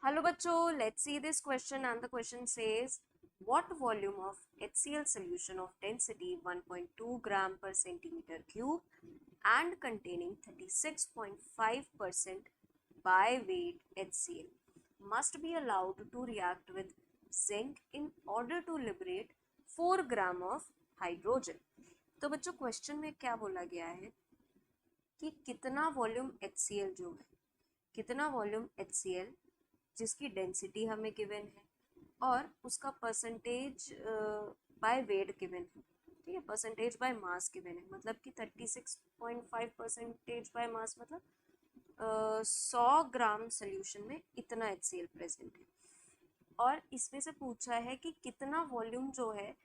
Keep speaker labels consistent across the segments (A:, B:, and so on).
A: Hello bachcho, let's see this question and the question says what volume of HCl solution of density 1.2 gram per centimeter cube and containing 36.5% by weight HCl must be allowed to react with zinc in order to liberate 4 gram of hydrogen। तो बच्चों question में क्या बोला गया है कि कितना volume HCl जो है, कितना वॉल्यूम HCl जिसकी डेंसिटी हमें गिवन है और उसका परसेंटेज बाय वेट गिवन है, ठीक है, परसेंटेज बाय मास गिवन है, मतलब कि 36.5 परसेंटेज बाय मास, मतलब 100 ग्राम सोल्यूशन में इतना HCl प्रेजेंट है। और इसमें से पूछा है कि कितना वॉल्यूम जो है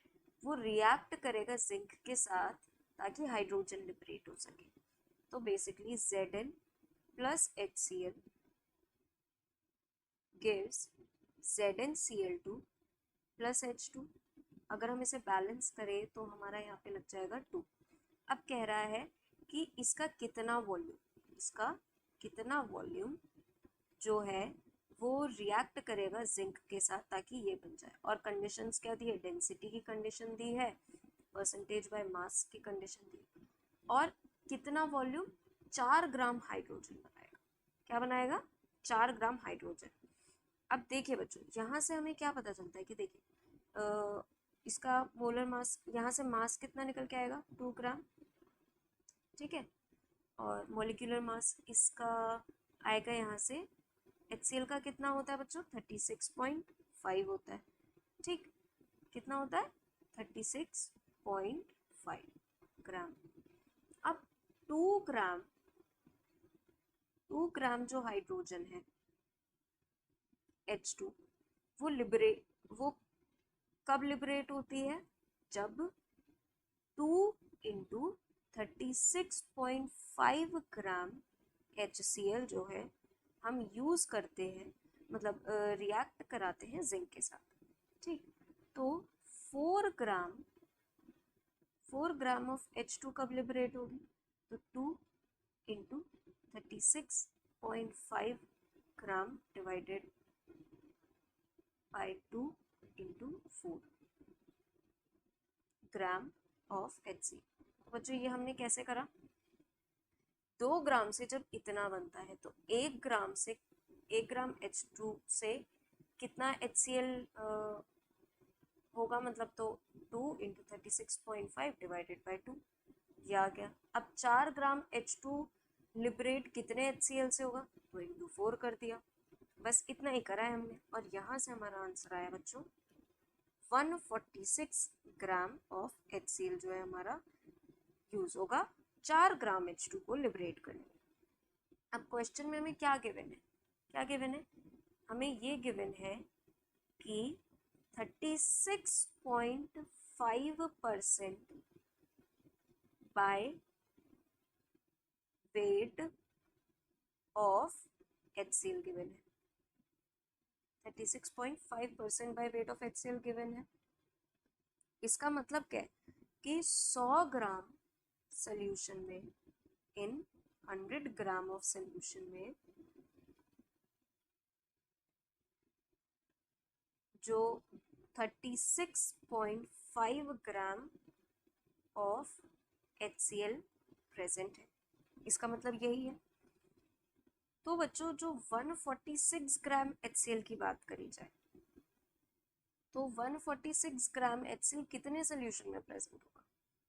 A: वो रिएक्ट करेगा जिंक के साथ ताकि हाइड्रोजन लिबरेट हो सके। तो basically Zn plus HCl gives ZnCl2 plus H2। अगर हम इसे बैलेंस करें तो हमारा यहाँ पे लग जाएगा 2। अब कह रहा है कि इसका कितना वॉल्यूम जो है वो रिएक्ट करेगा जिंक के साथ ताकि ये बन जाए। और कंडीशंस क्या दी है, डेंसिटी की कंडीशन दी है, परसेंटेज बाय मास की कंडीशन दी है, और कितना वॉल्यूम 4 ग्राम हाइड्रोजन बनाएगा। क्या बनाएगा? 4 ग्राम हाइड्रोजन। अब देखिए बच्चों, यहाँ से हमें क्या पता चलता है कि देखिए इसका मोलर मास, यहाँ से मास कितना निकल के आएगा, 2 ग्राम, ठीक है, और मोलिकुलर मास इसका आएगा यहाँ से। HCl का कितना होता है बच्चों, 36.5 होता है, ठीक, कितना होता है, 36.5 ग्राम। अब 2 ग्राम जो हाइड्रोजन है H2 वो कब लिबरेट होती है, जब 2 इंटू 36.5 ग्राम HCl जो है हम यूज करते हैं, मतलब रिएक्ट कराते हैं जिंक के साथ, ठीक। तो 4 ग्राम ऑफ H2 कब लिबरेट होगी, तो 2 into 36.5 gram divided by 2 into 4 gram of HCl। तो बच्चों ये हमने कैसे करा, 2 ग्राम से जब इतना बनता है तो 1 ग्राम H2 से कितना HCl होगा, मतलब तो 2 इंटू 36.5 डिवाइडेड बाई 2, ये आ गया। अब 4 ग्राम H2 लिबरेट कितने HCl से होगा, तो इंटू 4 कर दिया, बस इतना ही करा है हमने। और यहाँ से हमारा आंसर आया बच्चों 146 ग्राम ऑफ HCl जो है हमारा यूज होगा 4 ग्राम H2 को लिबरेट करने में। अब क्वेश्चन में हमें क्या गिवन है, हमें ये गिवन है कि 36.5% by weight of HCl given है, 36.5% by weight of HCl given है। इसका मतलब क्या है कि 100 ग्राम सोल्यूशन में, इन 100 ग्राम ऑफ सोल्यूशन में जो 36.5 ग्राम ऑफ HCl प्रेजेंट है, इसका मतलब यही है। तो बच्चों जो 146 ग्राम HCl की बात करी जाए तो 146 ग्राम HCl कितने सोल्यूशन में प्रेजेंट होगा,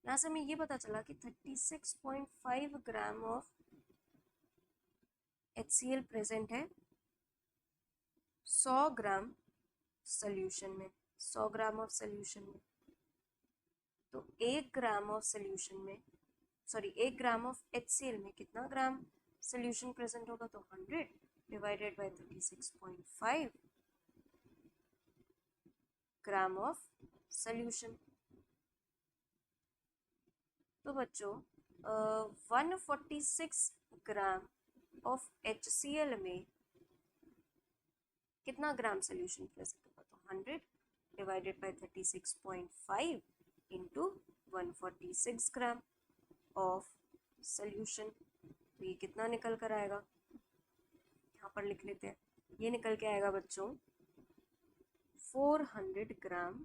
A: यहाँ से हमें ये पता चला कि 36.5 ग्राम ऑफ HCl प्रेजेंट है 100 ग्राम सोल्यूशन में, 100 ग्राम ऑफ सोल्यूशन में। तो 1 ग्राम ऑफ सोल्यूशन में, सॉरी 1 ग्राम ऑफ HCl में कितना ग्राम सोल्यूशन प्रेजेंट होगा, तो 100 divided by 36.5 gram of solution. तो बच्चों 146 ग्राम ऑफ HCl में कितना ग्राम सोल्यूशन प्रेजेंट होगा, तो 100 divided by 36.5 into 146 gram of solution. तो ये कितना निकल कर आएगा, यहाँ पर लिख लेते हैं ये निकल के आएगा बच्चों 400 ग्राम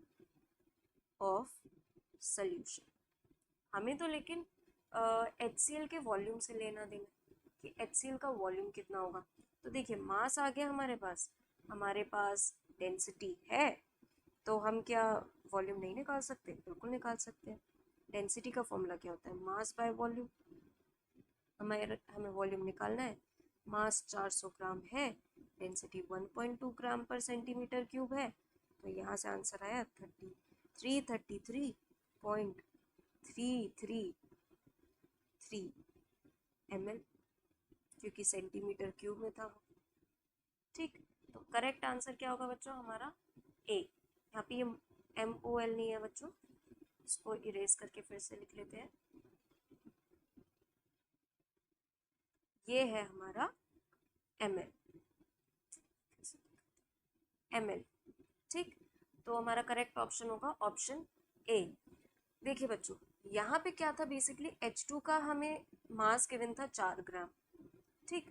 A: ऑफ सॉल्यूशन। हमें तो लेकिन HCl के वॉल्यूम से लेना देना कि HCl का वॉल्यूम कितना होगा। तो देखिए मास आ गया हमारे पास डेंसिटी है, तो हम क्या वॉल्यूम नहीं निकाल सकते? बिल्कुल निकाल सकते हैं। डेंसिटी का फॉर्मूला क्या होता है? Mass by volume. हमें वॉल्यूम निकालना है। मास 400 ग्राम है, डेंसिटी 1.2 ग्राम पर सेंटीमीटर क्यूब है, तो यहाँ से आंसर आया 333.333 ml, क्योंकि सेंटीमीटर क्यूब में था। ठीक, तो करेक्ट आंसर क्या होगा बच्चों हमारा? ए। यहाँ पे ये MOL नहीं है बच्चों, इसको इरेज करके फिर से लिख लेते हैं। ये है हमारा ml। ठीक, तो हमारा करेक्ट ऑप्शन होगा ऑप्शन ए। देखिए बच्चों, यहाँ पे क्या था? बेसिकली H2 का हमें मास गिवन था 4 ग्राम। ठीक,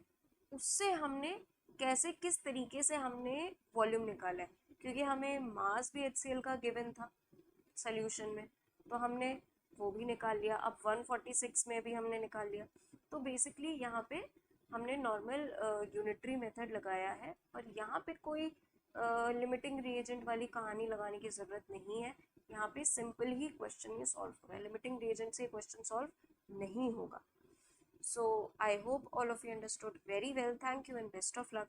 A: उससे हमने कैसे किस तरीके से हमने वॉल्यूम निकाला है, क्योंकि हमें मास भी HCl का गिवन था सोल्यूशन में, तो हमने वो भी निकाल लिया। अब 146 में भी हमने निकाल लिया। तो बेसिकली यहाँ पे हमने नॉर्मल यूनिटरी मेथड लगाया है, और यहाँ पे कोई लिमिटिंग रिएजेंट वाली कहानी लगाने की ज़रूरत नहीं है। यहाँ पे सिंपल ही क्वेश्चन ये सॉल्व होगा, लिमिटिंग रिएजेंट से क्वेश्चन सॉल्व नहीं होगा। So I hope all of you understood very well. Thank you and best of luck.